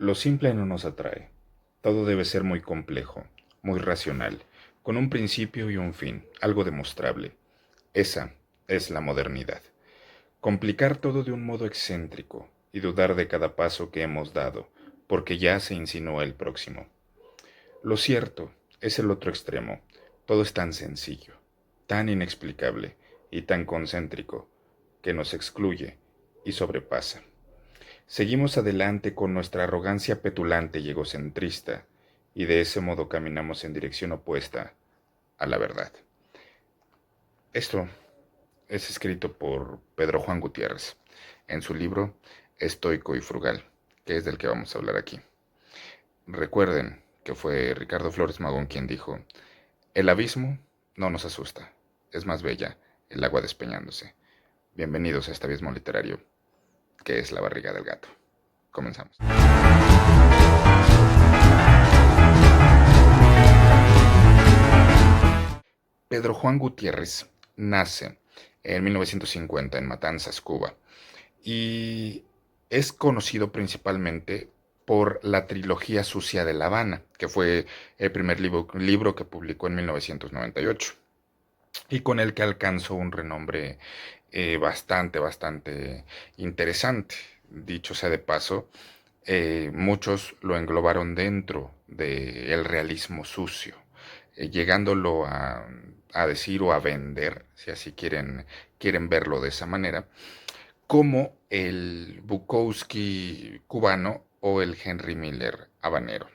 Lo simple no nos atrae. Todo debe ser muy complejo, muy racional, con un principio y un fin, algo demostrable. Esa es la modernidad. Complicar todo de un modo excéntrico y dudar de cada paso que hemos dado, porque ya se insinúa el próximo. Lo cierto es el otro extremo. Todo es tan sencillo, tan inexplicable y tan concéntrico que nos excluye y sobrepasa. Seguimos adelante con nuestra arrogancia petulante y egocentrista, y de ese modo caminamos en dirección opuesta a la verdad. Esto es escrito por Pedro Juan Gutiérrez en su libro Estoico y Frugal, que es del que vamos a hablar aquí. Recuerden que fue Ricardo Flores Magón quien dijo, el abismo no nos asusta, es más bella el agua despeñándose. Bienvenidos a este abismo literario, que es la barriga del gato. Comenzamos. Pedro Juan Gutiérrez nace en 1950 en Matanzas, Cuba, y es conocido principalmente por la trilogía Sucia de La Habana, que fue el primer libro que publicó en 1998 y con el que alcanzó un renombre bastante interesante. Dicho sea de paso, muchos lo englobaron dentro del realismo sucio, llegándolo a decir o a vender, si así quieren verlo de esa manera, como el Bukowski cubano o el Henry Miller habanero.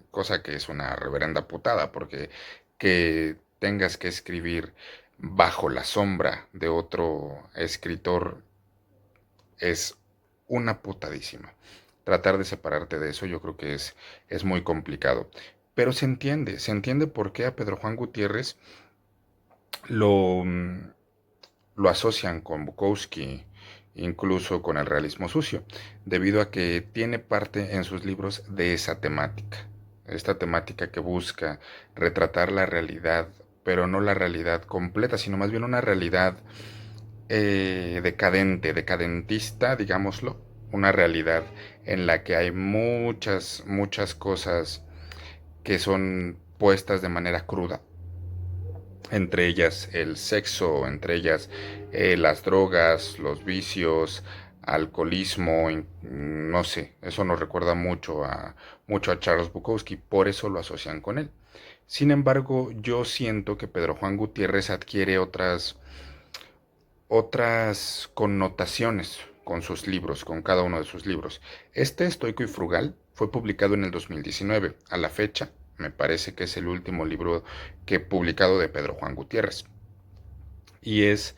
Cosa que es una reverenda putada, porque que tengas que escribir bajo la sombra de otro escritor es una putadísima. Tratar de separarte de eso yo creo que es muy complicado. Pero se entiende por qué a Pedro Juan Gutiérrez lo, lo asocian con Bukowski, incluso con el realismo sucio, debido a que tiene parte en sus libros de esa temática. Esta temática que busca retratar la realidad, pero no la realidad completa, sino más bien una realidad decadentista, digámoslo, una realidad en la que hay muchas cosas que son puestas de manera cruda, entre ellas el sexo, entre ellas las drogas, los vicios, alcoholismo, no sé, eso nos recuerda mucho a Charles Bukowski, por eso lo asocian con él. Sin embargo, yo siento que Pedro Juan Gutiérrez adquiere otras connotaciones con sus libros, con cada uno de sus libros. Este Estoico y Frugal fue publicado en el 2019. A la fecha, me parece que es el último libro que he publicado de Pedro Juan Gutiérrez. Y es,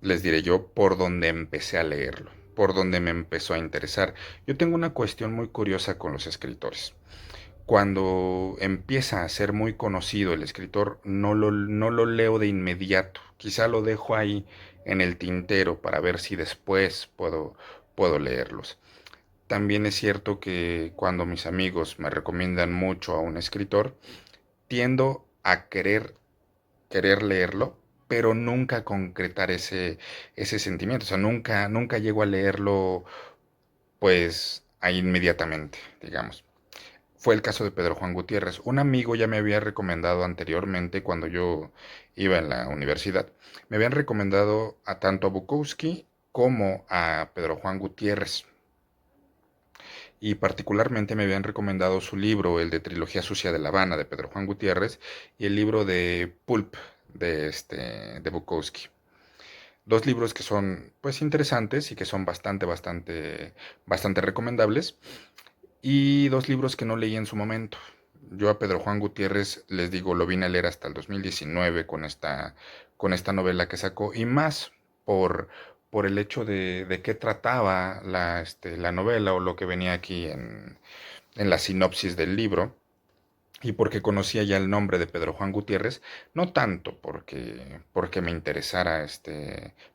les diré yo, por donde empecé a leerlo, por donde me empezó a interesar. Yo tengo una cuestión muy curiosa con los escritores. Cuando empieza a ser muy conocido el escritor, no lo leo de inmediato. Quizá lo dejo ahí en el tintero para ver si después puedo leerlos. También es cierto que cuando mis amigos me recomiendan mucho a un escritor, tiendo a querer leerlo, pero nunca concretar ese sentimiento. O sea, nunca llego a leerlo pues ahí inmediatamente, digamos. Fue el caso de Pedro Juan Gutiérrez. Un amigo ya me había recomendado anteriormente, cuando yo iba en la universidad, me habían recomendado a tanto a Bukowski como a Pedro Juan Gutiérrez. Y particularmente me habían recomendado su libro, el de Trilogía Sucia de La Habana, de Pedro Juan Gutiérrez, y el libro de Pulp, de Bukowski. Dos libros que son pues interesantes y que son bastante recomendables, y dos libros que no leí en su momento. Yo a Pedro Juan Gutiérrez, les digo, lo vine a leer hasta el 2019 con esta novela que sacó, y más por, por el hecho de qué trataba la novela o lo que venía aquí en la sinopsis del libro, y porque conocía ya el nombre de Pedro Juan Gutiérrez, no tanto porque me interesara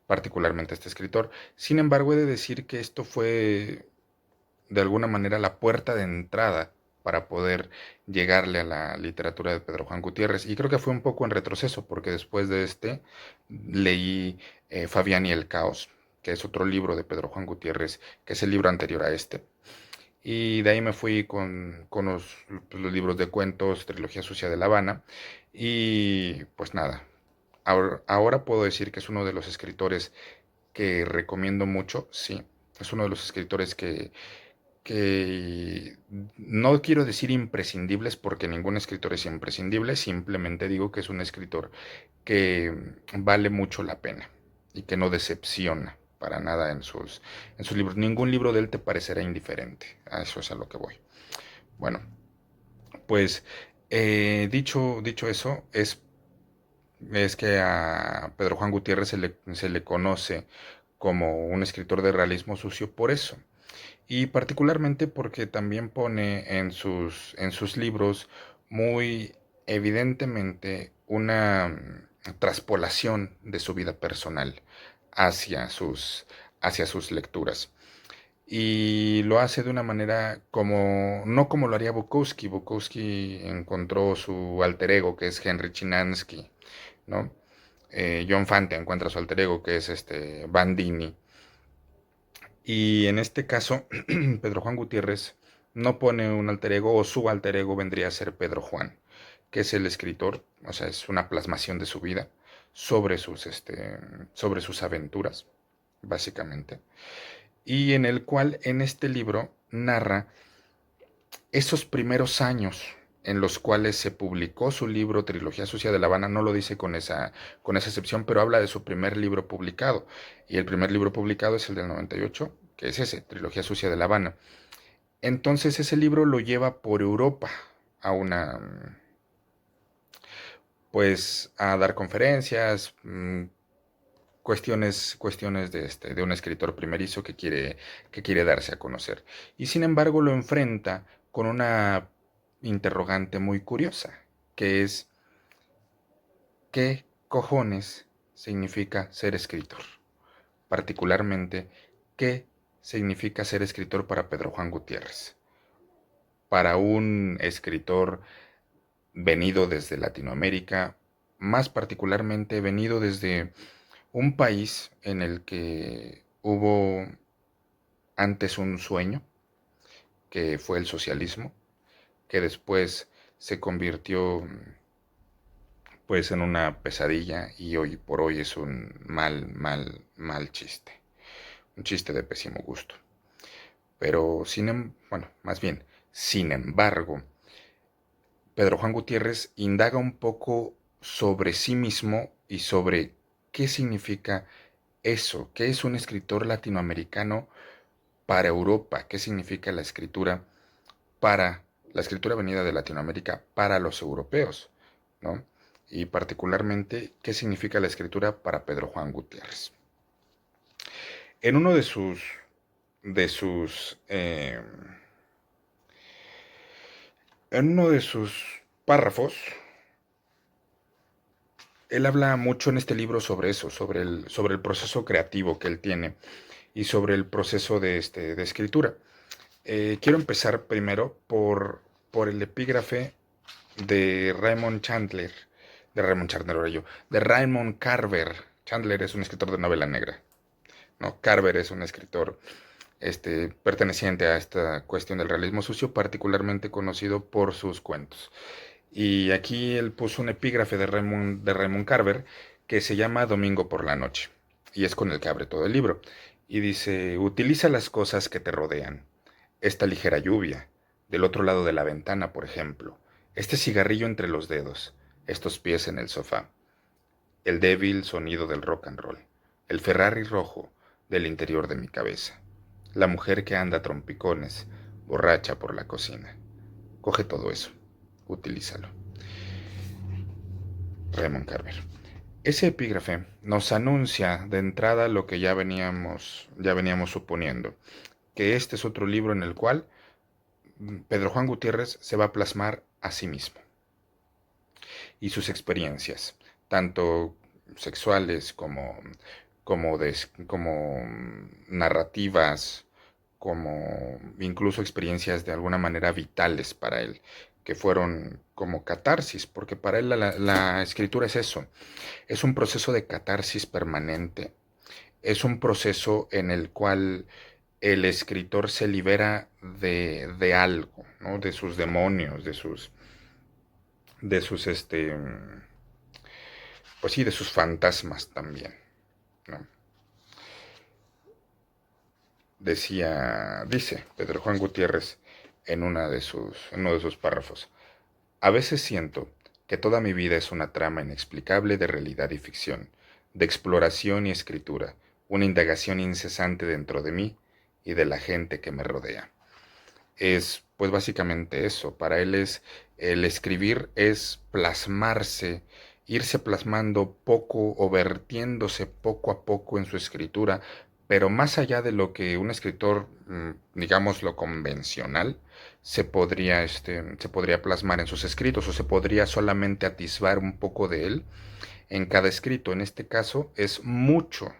particularmente este escritor. Sin embargo, he de decir que esto fue de alguna manera la puerta de entrada para poder llegarle a la literatura de Pedro Juan Gutiérrez. Y creo que fue un poco en retroceso, porque después de leí Fabián y el Caos, que es otro libro de Pedro Juan Gutiérrez, que es el libro anterior a este. y de ahí me fui con los libros de cuentos, Trilogía Sucia de La Habana, y pues nada, ahora puedo decir que es uno de los escritores que recomiendo mucho, sí, es uno de los escritores que no quiero decir imprescindibles porque ningún escritor es imprescindible, simplemente digo que es un escritor que vale mucho la pena y que no decepciona para nada en sus libros. Ningún libro de él te parecerá indiferente, a eso es a lo que voy. Bueno, pues dicho eso, es que a Pedro Juan Gutiérrez se le conoce como un escritor de realismo sucio por eso. Y particularmente porque también pone en sus libros muy evidentemente una traspolación de su vida personal hacia hacia sus lecturas. Y lo hace de una manera como, no como lo haría Bukowski. Bukowski encontró su alter ego, que es Henry Chinansky, ¿no? John Fante encuentra su alter ego, que es este Bandini. Y en este caso, Pedro Juan Gutiérrez no pone un alter ego, o su alter ego vendría a ser Pedro Juan, que es el escritor, o sea, es una plasmación de su vida sobre sus aventuras, básicamente. Y en el cual, en este libro, narra esos primeros años en los cuales se publicó su libro Trilogía Sucia de La Habana. No lo dice con esa excepción, pero habla de su primer libro publicado. Y el primer libro publicado es el del 98, que es ese, Trilogía Sucia de La Habana. Entonces ese libro lo lleva por Europa a pues a dar conferencias, cuestiones de un escritor primerizo que quiere darse a conocer. Y sin embargo lo enfrenta con una interrogante muy curiosa, que es, ¿qué cojones significa ser escritor? Particularmente, ¿qué significa ser escritor para Pedro Juan Gutiérrez? Para un escritor venido desde Latinoamérica, más particularmente venido desde un país en el que hubo antes un sueño, que fue el socialismo, que después se convirtió pues en una pesadilla y hoy por hoy es un mal chiste, un chiste de pésimo gusto. Pero bueno, más bien, sin embargo, Pedro Juan Gutiérrez indaga un poco sobre sí mismo y sobre qué significa eso, qué es un escritor latinoamericano para Europa, qué significa para la escritura venida de Latinoamérica para los europeos, ¿no? Y particularmente qué significa la escritura para Pedro Juan Gutiérrez. En uno de sus en uno de sus párrafos, él habla mucho en este libro sobre eso, sobre el proceso creativo que él tiene y sobre el proceso de escritura. Quiero empezar primero por el epígrafe de Raymond Chandler, de Raymond Carver. Chandler es un escritor de novela negra, ¿no? Carver es un escritor perteneciente a esta cuestión del realismo sucio, particularmente conocido por sus cuentos. Y aquí él puso un epígrafe de Raymond Carver que se llama Domingo por la noche, y es con el que abre todo el libro. Y dice, utiliza las cosas que te rodean. Esta ligera lluvia, del otro lado de la ventana, por ejemplo. Este cigarrillo entre los dedos, estos pies en el sofá. El débil sonido del rock and roll. El Ferrari rojo del interior de mi cabeza. La mujer que anda a trompicones, borracha por la cocina. Coge todo eso, utilízalo. Raymond Carver. Ese epígrafe nos anuncia de entrada lo que ya veníamos suponiendo, que este es otro libro en el cual Pedro Juan Gutiérrez se va a plasmar a sí mismo y sus experiencias, tanto sexuales como narrativas, como incluso experiencias de alguna manera vitales para él, que fueron como catarsis, porque para él la escritura es eso, es un proceso de catarsis permanente, es un proceso en el cual el escritor se libera de algo, ¿no? De sus demonios, de sus, pues sí, de sus fantasmas también, ¿no? Dice Pedro Juan Gutiérrez en uno de sus párrafos: a veces siento que toda mi vida es una trama inexplicable de realidad y ficción, de exploración y escritura, una indagación incesante dentro de mí y de la gente que me rodea. Es pues básicamente eso. Para él es el escribir es plasmarse, irse plasmando poco o vertiéndose poco a poco en su escritura, pero más allá de lo que un escritor, digamos lo convencional, se podría plasmar en sus escritos o se podría solamente atisbar un poco de él en cada escrito. En este caso es mucho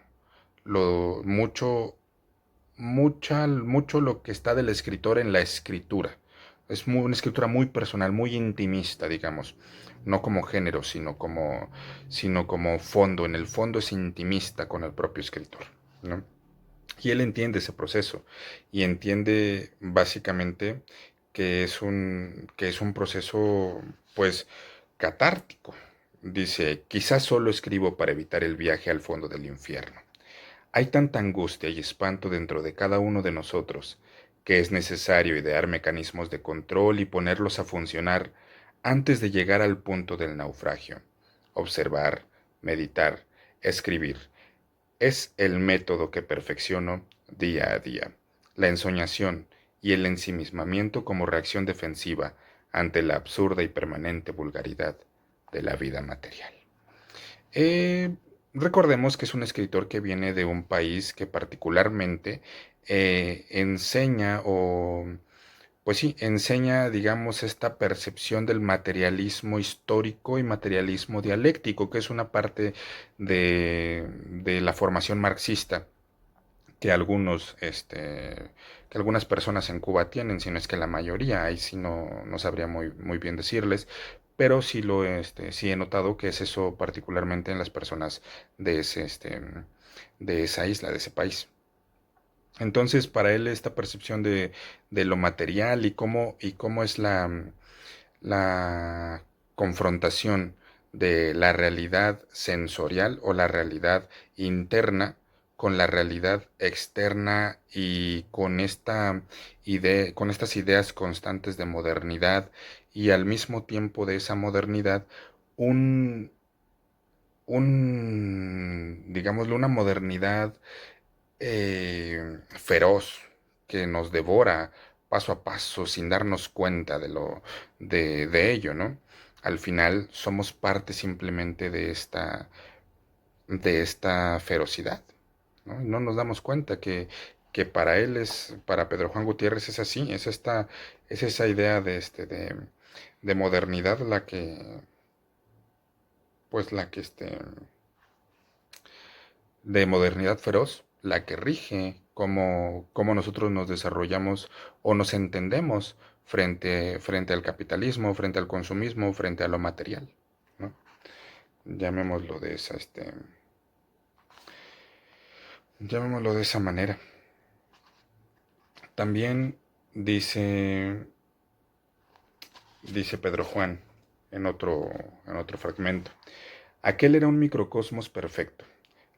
mucho lo que está del escritor en la escritura. Es una escritura muy personal, muy intimista, digamos. No como género, sino como fondo. En el fondo es intimista con el propio escritor, ¿no? Y él entiende ese proceso y entiende básicamente que es un proceso, pues, catártico. Dice, quizás solo escribo para evitar el viaje al fondo del infierno. Hay tanta angustia y espanto dentro de cada uno de nosotros que es necesario idear mecanismos de control y ponerlos a funcionar antes de llegar al punto del naufragio. Observar, meditar, escribir. Es el método que perfecciono día a día. La ensoñación y el ensimismamiento como reacción defensiva ante la absurda y permanente vulgaridad de la vida material. Eh, Recordemos que es un escritor que viene de un país que particularmente enseña pues sí, enseña, digamos, esta percepción del materialismo histórico y materialismo dialéctico, que es una parte de la formación marxista que que algunas personas en Cuba tienen, si no es que la mayoría, ahí sí no sabría muy bien decirles, pero sí he notado que es eso particularmente en las personas de de esa isla, de ese país. Entonces, para él esta percepción de lo material y cómo es la confrontación de la realidad sensorial o la realidad interna con la realidad externa y con con estas ideas constantes de modernidad y al mismo tiempo de esa modernidad un, digámoslo, una modernidad feroz que nos devora paso a paso sin darnos cuenta de ello, ¿no? Al final somos parte simplemente de esta ferocidad, ¿no? Y no nos damos cuenta que para él para Pedro Juan Gutiérrez es así, es esa idea de modernidad pues de modernidad feroz, la que rige cómo nosotros nos desarrollamos o nos entendemos frente al capitalismo, frente al consumismo, frente a lo material, ¿no? Llamémoslo de llamémoslo de esa manera. También dice, dice Pedro Juan en otro fragmento: aquel era un microcosmos perfecto.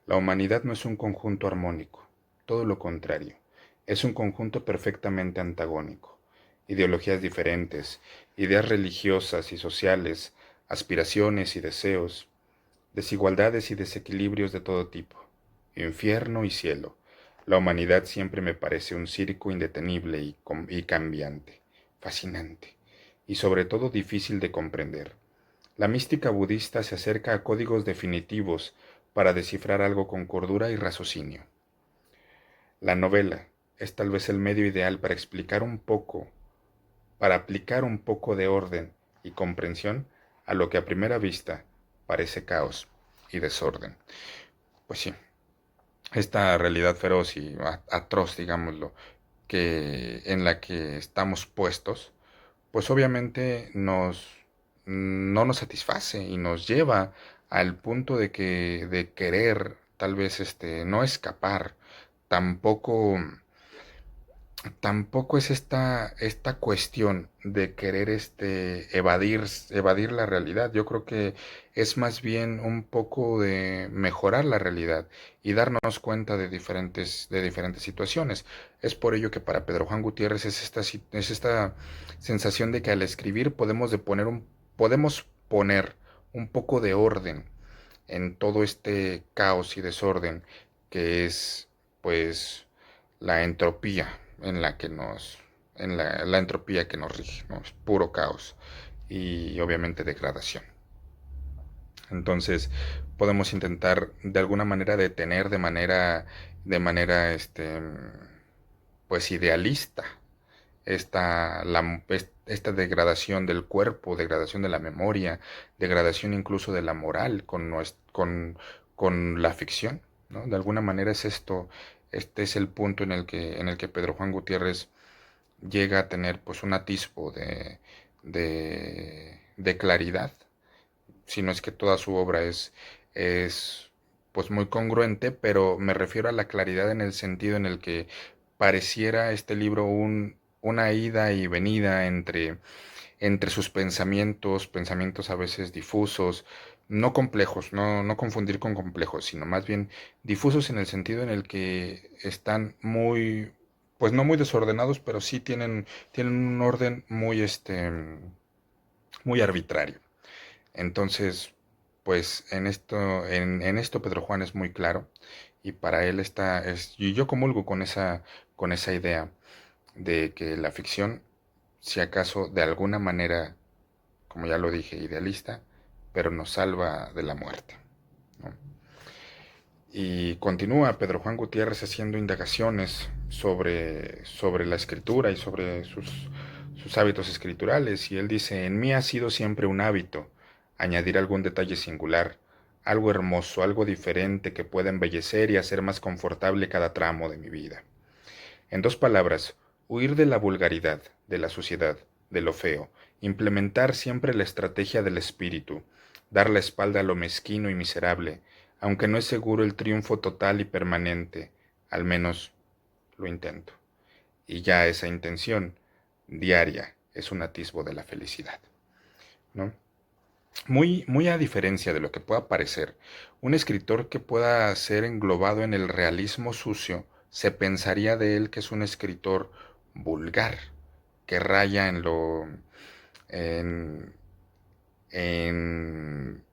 La humanidad no es un conjunto armónico, todo lo contrario, es un conjunto perfectamente antagónico. Ideologías diferentes, ideas religiosas y sociales, aspiraciones y deseos, desigualdades y desequilibrios de todo tipo, infierno y cielo. La humanidad siempre me parece un circo indetenible y cambiante, fascinante, y sobre todo difícil de comprender. La mística budista se acerca a códigos definitivos para descifrar algo con cordura y raciocinio. La novela es tal vez el medio ideal para explicar un poco, para aplicar un poco de orden y comprensión a lo que a primera vista parece caos y desorden. Pues sí, esta realidad feroz y atroz, digámoslo, que en la que estamos puestos, pues obviamente no nos satisface y nos lleva al punto de querer tal vez no escapar, tampoco, tampoco es esta cuestión de querer evadir la realidad. Yo creo que es más bien un poco de mejorar la realidad y darnos cuenta de diferentes situaciones. Es por ello que para Pedro Juan Gutiérrez es esta sensación de que al escribir podemos poner un poco de orden en todo este caos y desorden que es, pues, la entropía en la que la entropía que nos rige, ¿no? Es puro caos y obviamente degradación. Entonces, podemos intentar de alguna manera detener de manera, pues idealista esta degradación del cuerpo, degradación de la memoria, degradación incluso de la moral con la ficción, ¿no? De alguna manera es esto, este es el punto en el que Pedro Juan Gutiérrez llega a tener pues un atisbo de claridad, si no es que toda su obra es pues muy congruente, pero me refiero a la claridad en el sentido en el que pareciera este libro una ida y venida entre sus pensamientos a veces difusos, no complejos, no confundir con complejos, sino más bien difusos en el sentido en el que están pues no muy desordenados, pero sí tienen un orden muy arbitrario. Entonces, pues en esto Pedro Juan es muy claro y para él y yo comulgo con esa idea de que la ficción, si acaso de alguna manera, como ya lo dije, idealista, pero nos salva de la muerte, ¿no? Y continúa Pedro Juan Gutiérrez haciendo indagaciones sobre la escritura y sobre sus hábitos escriturales. Y él dice, en mí ha sido siempre un hábito añadir algún detalle singular, algo hermoso, algo diferente que pueda embellecer y hacer más confortable cada tramo de mi vida. En dos palabras, huir de la vulgaridad, de la suciedad, de lo feo, implementar siempre la estrategia del espíritu, dar la espalda a lo mezquino y miserable, aunque no es seguro el triunfo total y permanente, al menos lo intento. Y ya esa intención diaria es un atisbo de la felicidad, ¿no? Muy, muy a diferencia de lo que pueda parecer, un escritor que pueda ser englobado en el realismo sucio, se pensaría de él que es un escritor vulgar, que raya en, en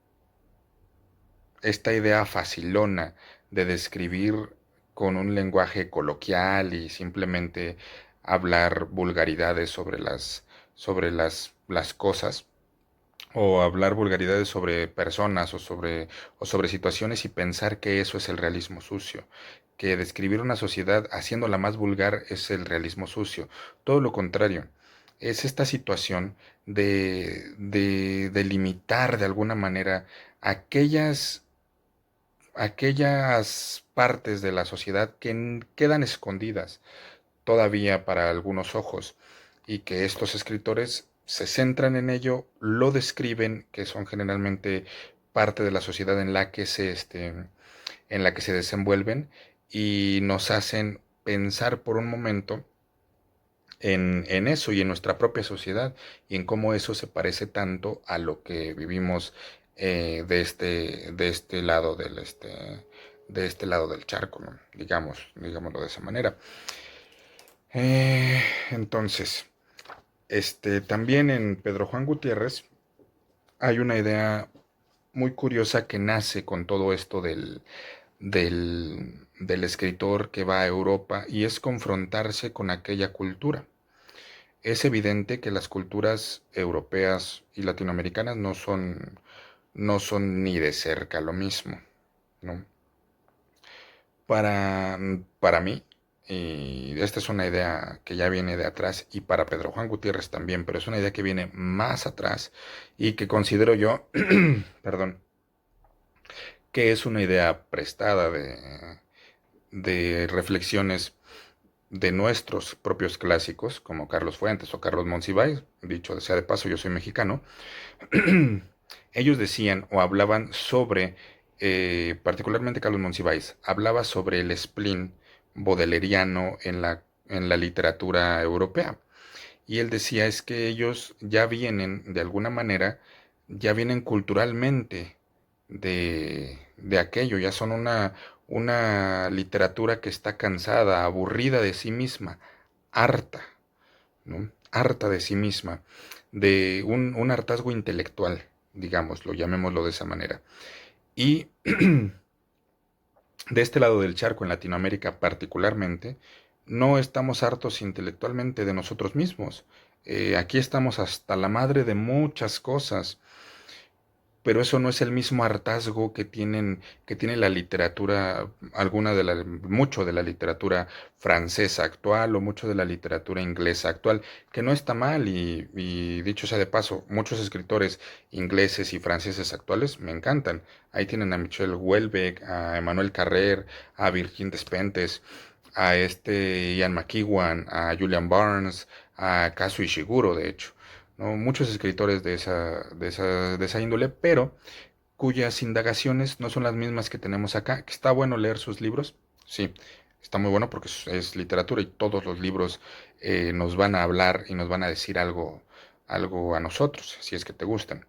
esta idea facilona de describir con un lenguaje coloquial y simplemente hablar vulgaridades sobre las cosas, o hablar vulgaridades sobre personas o sobre situaciones y pensar que eso es el realismo sucio, que describir una sociedad haciéndola más vulgar es el realismo sucio. Todo lo contrario, es esta situación de limitar de alguna manera aquellas partes de la sociedad que quedan escondidas todavía para algunos ojos y que estos escritores se centran en ello, lo describen, que son generalmente parte de la sociedad en la que se desenvuelven y nos hacen pensar por un momento en eso y en nuestra propia sociedad y en cómo eso se parece tanto a lo que vivimos de este lado del charco, ¿no? Digámoslo de esa manera. Entonces, también en Pedro Juan Gutiérrez hay una idea muy curiosa que nace con todo esto del escritor que va a Europa y es confrontarse con aquella cultura. Es evidente que las culturas europeas y latinoamericanas no son ni de cerca lo mismo, ¿no? Para mí, y esta es una idea que ya viene de atrás, y para Pedro Juan Gutiérrez también, pero es una idea que viene más atrás y que considero yo, perdón, que es una idea prestada de reflexiones de nuestros propios clásicos, como Carlos Fuentes o Carlos Monsiváis. Dicho sea de paso, yo soy mexicano. Ellos decían o hablaban sobre, particularmente Carlos Monsiváis, hablaba sobre el spleen bodeleriano en la literatura europea. Y él decía es que ellos ya vienen, de alguna manera, ya vienen culturalmente de aquello, ya son una literatura que está cansada, aburrida de sí misma, harta, ¿no? Harta de sí misma, de un hartazgo intelectual, digámoslo, llamémoslo de esa manera. Y de este lado del charco, en Latinoamérica particularmente, no estamos hartos intelectualmente de nosotros mismos. Aquí estamos hasta la madre de muchas cosas, pero eso no es el mismo hartazgo que tiene la literatura, mucho de la literatura francesa actual o mucho de la literatura inglesa actual, que no está mal y dicho sea de paso, muchos escritores ingleses y franceses actuales me encantan. Ahí tienen a Michel Houellebecq, a Emmanuel Carrère, a Virgin Despentes, a Ian McEwan, a Julian Barnes, a Kazuo Ishiguro, de hecho. ¿No? Muchos escritores de esa índole, pero cuyas indagaciones no son las mismas que tenemos acá. ¿Está bueno leer sus libros? Sí, está muy bueno porque es literatura y todos los libros nos van a hablar y nos van a decir algo a nosotros, si es que te gustan.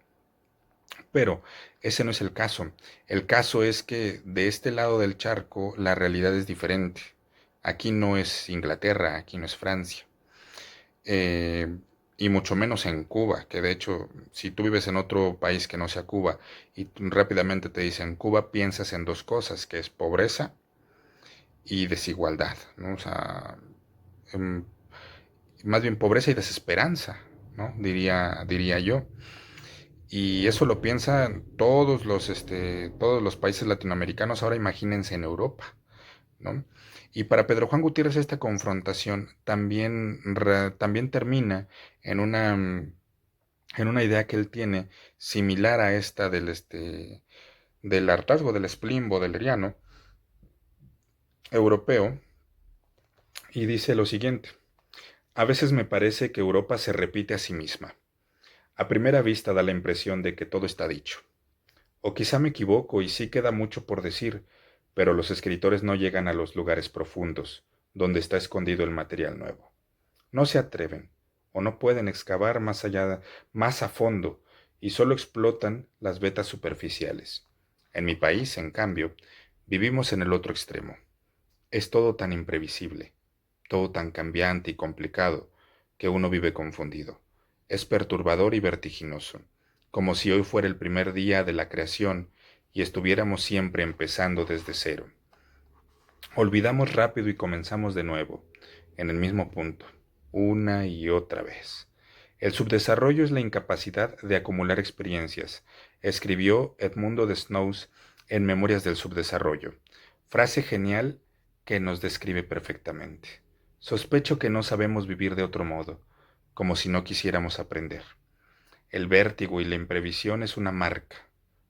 Pero ese no es el caso. El caso es que de este lado del charco la realidad es diferente. Aquí no es Inglaterra, aquí no es Francia. eh, y mucho menos en Cuba, que de hecho, si tú vives en otro país que no sea Cuba y rápidamente te dicen Cuba, piensas en dos cosas, que es pobreza y desigualdad, ¿no? O sea, em, más bien pobreza y desesperanza, ¿no? Diría yo. Y eso lo piensan todos los países latinoamericanos, ahora imagínense en Europa, ¿no? Y para Pedro Juan Gutiérrez esta confrontación también termina en en una idea que él tiene similar a esta del hartazgo, del spleen bodeleriano europeo, y dice lo siguiente: a veces me parece que Europa se repite a sí misma. A primera vista da la impresión de que todo está dicho. O quizá me equivoco y sí queda mucho por decir, pero los escritores no llegan a los lugares profundos, donde está escondido el material nuevo. No se atreven, o no pueden excavar más a fondo, y solo explotan las vetas superficiales. En mi país, en cambio, vivimos en el otro extremo. Es todo tan imprevisible, todo tan cambiante y complicado, que uno vive confundido. Es perturbador y vertiginoso, como si hoy fuera el primer día de la creación y estuviéramos siempre empezando desde cero. Olvidamos rápido y comenzamos de nuevo, en el mismo punto, una y otra vez. El subdesarrollo es la incapacidad de acumular experiencias, escribió Edmundo de Snous en Memorias del Subdesarrollo, frase genial que nos describe perfectamente. Sospecho que no sabemos vivir de otro modo, como si no quisiéramos aprender. El vértigo y la imprevisión es una marca,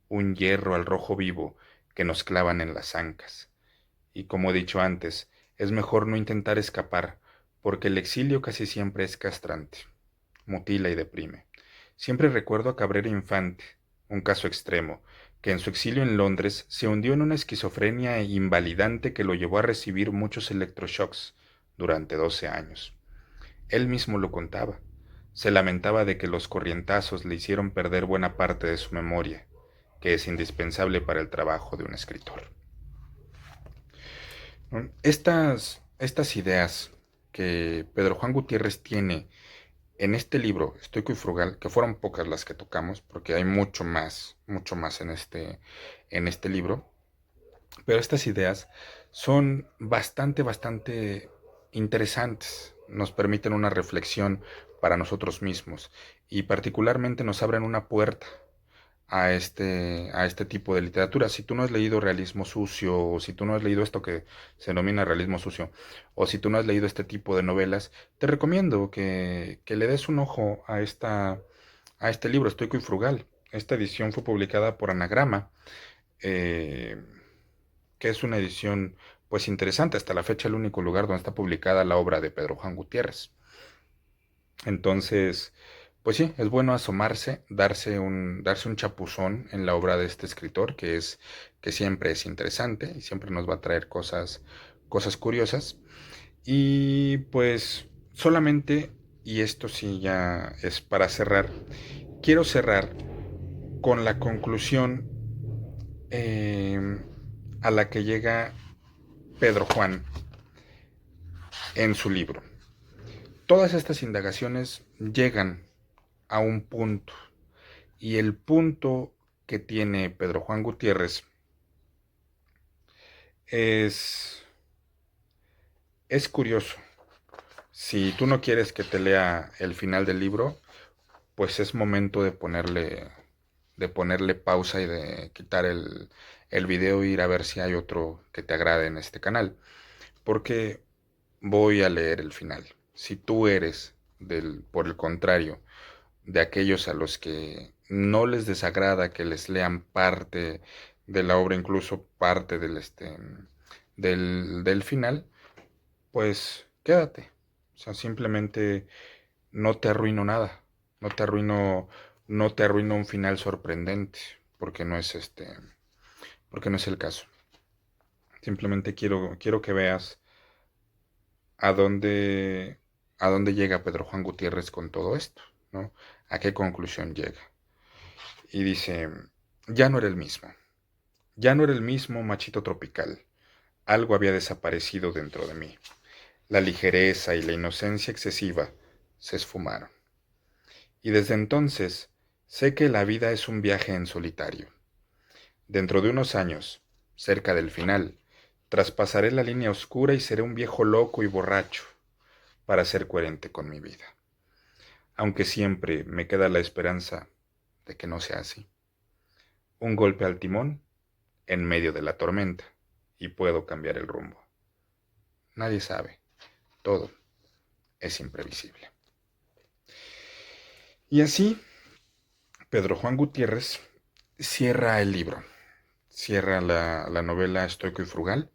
un hierro al rojo vivo que nos clavan en las ancas. Y como he dicho antes, es mejor no intentar escapar, porque el exilio casi siempre es castrante, mutila y deprime. Siempre recuerdo a Cabrera Infante, un caso extremo, que en su exilio en Londres se hundió en una esquizofrenia invalidante que lo llevó a recibir muchos electroshocks durante 12 años. Él mismo lo contaba. Se lamentaba de que los corrientazos le hicieron perder buena parte de su memoria, que es indispensable para el trabajo de un escritor. Estas ideas que Pedro Juan Gutiérrez tiene en este libro, Estoico y Frugal, que fueron pocas las que tocamos, porque hay mucho más en este libro, pero estas ideas son bastante interesantes, nos permiten una reflexión para nosotros mismos y particularmente nos abren una puerta a este tipo de literatura. Si tú no has leído Realismo Sucio, o si tú no has leído esto que se denomina Realismo Sucio, o si tú no has leído este tipo de novelas, te recomiendo que le des un ojo a este libro, Estoico y Frugal. Esta edición fue publicada por Anagrama, eh, que es una edición pues interesante, hasta la fecha el único lugar donde está publicada la obra de Pedro Juan Gutiérrez. Entonces, pues sí, es bueno asomarse, darse un chapuzón en la obra de este escritor, que siempre es interesante y siempre nos va a traer cosas curiosas. Y pues solamente, y esto sí ya es para cerrar, quiero cerrar con la conclusión eh, a la que llega Pedro Juan en su libro. Todas estas indagaciones llegan a un punto, y el punto que tiene Pedro Juan Gutiérrez es, es curioso. Si tú no quieres que te lea el final del libro, pues es momento de ponerle pausa y de quitar el video e ir a ver si hay otro que te agrade en este canal. Porque voy a leer el final. Si tú eres por el contrario, de aquellos a los que no les desagrada que les lean parte de la obra, incluso parte del final, pues quédate. O sea, simplemente no te arruino nada. No te arruino, no te arruino un final sorprendente, porque no es porque no es el caso. Simplemente quiero que veas a dónde, a dónde llega Pedro Juan Gutiérrez con todo esto, ¿no? A qué conclusión llega. Y dice, ya no era el mismo. Ya no era el mismo machito tropical. Algo había desaparecido dentro de mí. La ligereza y la inocencia excesiva se esfumaron. Y desde entonces sé que la vida es un viaje en solitario. Dentro de unos años, cerca del final, traspasaré la línea oscura y seré un viejo loco y borracho para ser coherente con mi vida. Aunque siempre me queda la esperanza de que no sea así. Un golpe al timón en medio de la tormenta y puedo cambiar el rumbo. Nadie sabe, todo es imprevisible. Y así, Pedro Juan Gutiérrez cierra el libro, cierra la novela Estoico y Frugal,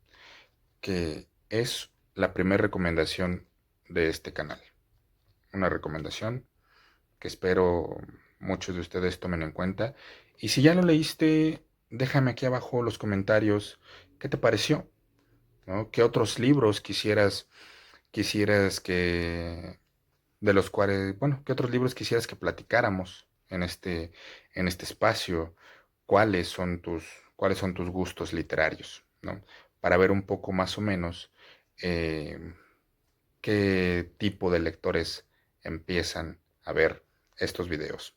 que es la primera recomendación de este canal. Una recomendación que espero muchos de ustedes tomen en cuenta. Y si ya lo leíste, déjame aquí abajo los comentarios qué te pareció, ¿no? ¿Qué otros libros quisieras que, de los cuales, bueno, qué otros libros quisieras que platicáramos en este espacio? ¿Cuáles son tus gustos literarios, ¿no? Para ver un poco más o menos eh, qué tipo de lectores empiezan a ver estos videos,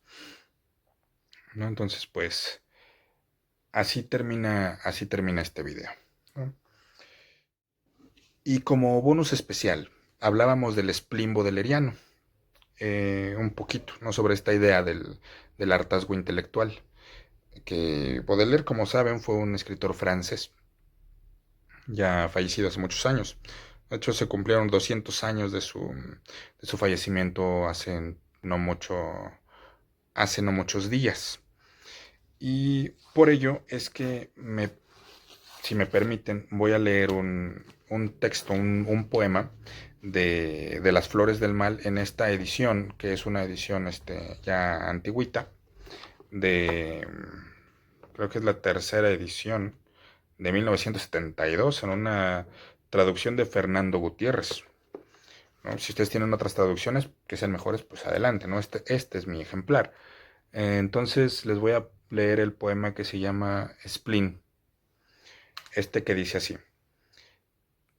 ¿no? Entonces, pues, así termina este video, ¿no? Y como bonus especial, hablábamos del spleen bodeleriano, un poquito, ¿no? Sobre esta idea del hartazgo intelectual, que Baudelaire, como saben, fue un escritor francés, ya fallecido hace muchos años. De hecho, se cumplieron 200 años de su fallecimiento hace no muchos días. Y por ello es que, si me permiten, voy a leer un texto, un poema de Las Flores del Mal en esta edición, que es una edición ya antigüita, creo que es la tercera edición de 1972, en una traducción de Fernando Gutiérrez, ¿no? Si ustedes tienen otras traducciones que sean mejores, pues adelante, ¿no? Este es mi ejemplar. Entonces les voy a leer el poema que se llama Spleen, que dice así.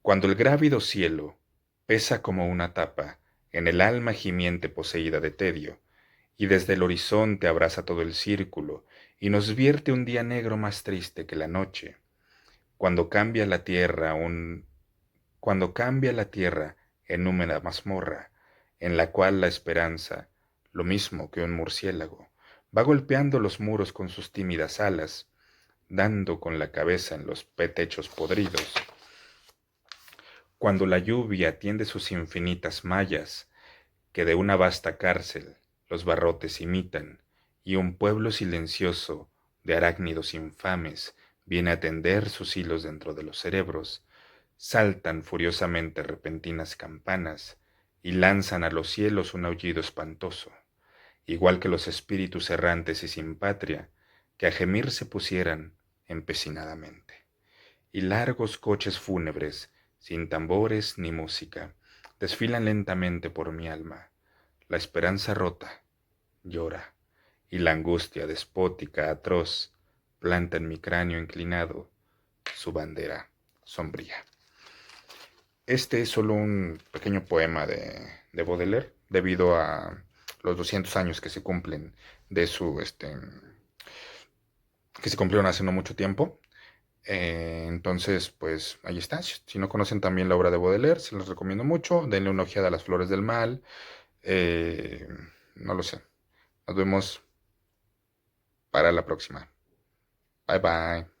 Cuando el grávido cielo pesa como una tapa en el alma gimiente poseída de tedio, y desde el horizonte abraza todo el círculo, y nos vierte un día negro más triste que la noche, cuando cambia la tierra cuando cambia la tierra en húmeda mazmorra, en la cual la esperanza, lo mismo que un murciélago, va golpeando los muros con sus tímidas alas, dando con la cabeza en los techos podridos. Cuando la lluvia tiende sus infinitas mallas, que de una vasta cárcel los barrotes imitan, y un pueblo silencioso de arácnidos infames viene a tender sus hilos dentro de los cerebros, saltan furiosamente repentinas campanas y lanzan a los cielos un aullido espantoso, igual que los espíritus errantes y sin patria, que a gemir se pusieran empecinadamente. Y largos coches fúnebres sin tambores ni música, desfilan lentamente por mi alma. La esperanza rota llora, y la angustia despótica, atroz, planta en mi cráneo inclinado su bandera sombría. Este es solo un pequeño poema de Baudelaire, debido a los 200 años que se cumplen de que se cumplieron hace no mucho tiempo. Entonces, pues ahí está. Si no conocen también la obra de Baudelaire, se los recomiendo mucho. Denle una ojeada a Las Flores del Mal. Eh, no lo sé. Nos vemos para la próxima. Bye bye.